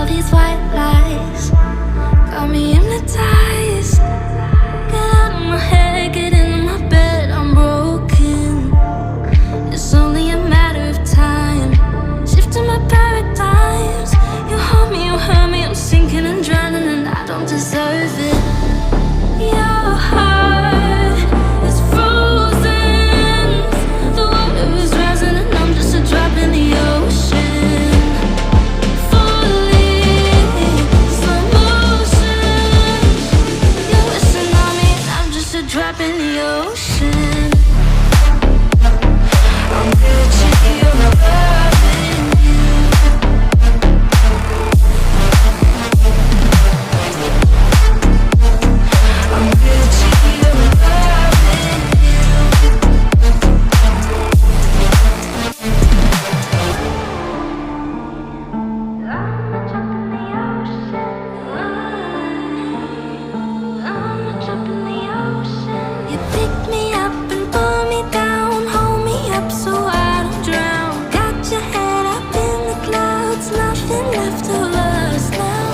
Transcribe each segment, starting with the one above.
these white lies got me hypnotized. Get out of my head, get into my bed, I'm broken. It's only a matter of time, shifting my paradigms. You hold me, you hurt me, I'm sinking and drowning, and I don't deserve it. Your heart is frozen, the water is rising and I'm just a drop in the ocean. Falling, slow motion. You're wishing on me and I'm just a drop in the ocean. I'm Gucci, you're loving you. I'm Gucci, you're loving you. I'm a drop in the ocean. I'm a drop in the ocean. You pick me up and pull me down, hold me up so I don't drown. Got your head up in the clouds, nothing left of us now.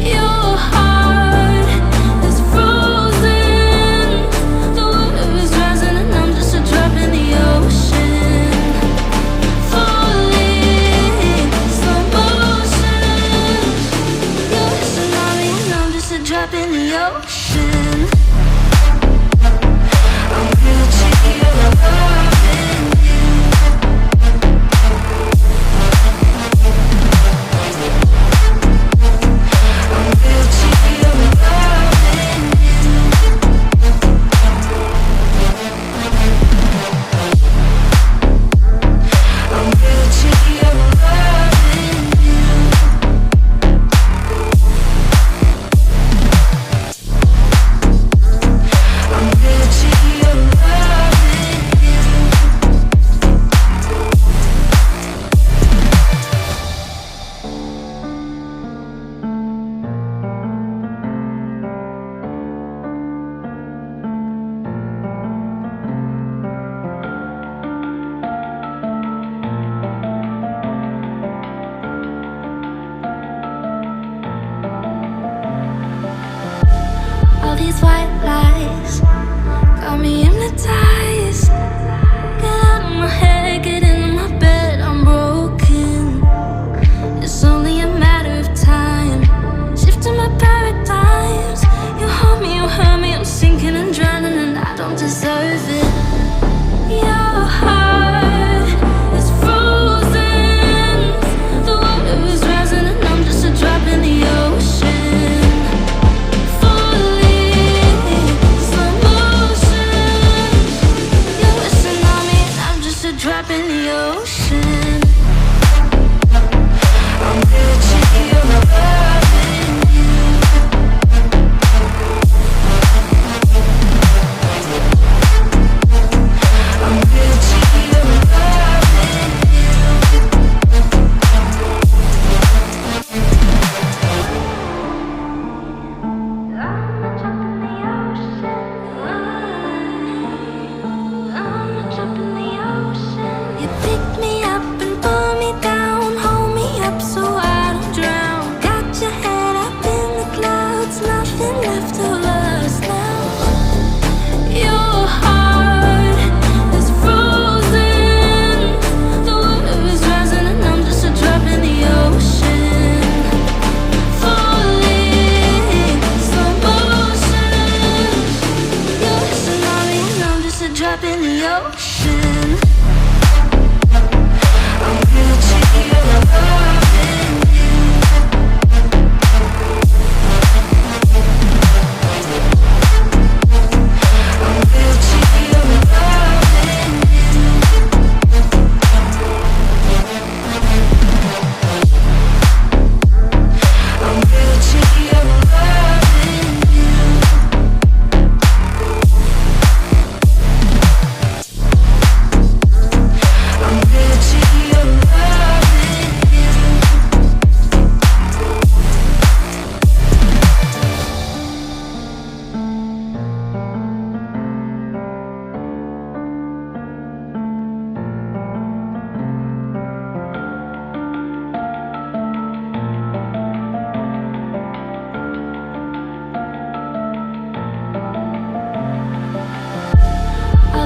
Your heart is frozen, the water is rising and I'm just a drop in the ocean. Falling, slow motion. You're wishing on me and I'm just a drop in the ocean. I'm Gucci, you're loving you. I'm Gucci, you're loving you. I'm Gucci, you're loving you. I'm Gucci, you're loving you. All these white lies got me hypnotized. Get out of my head, get into my bed, I'm broken. It's only a matter of time, shifting my paradigms. You hold me, you hurt me, I'm sinking and drowning, and I don't deserve it. Your heart is frozen, the water is rising and I'm just a drop in the ocean. Falling, slow motion. You're wishing on me and I'm just a drop in the ocean. I'm Gucci, you're loving you. I'm Gucci, you're loving you. I'm a drop in the ocean. I'm a drop in the ocean. You pick me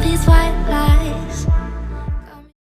all these white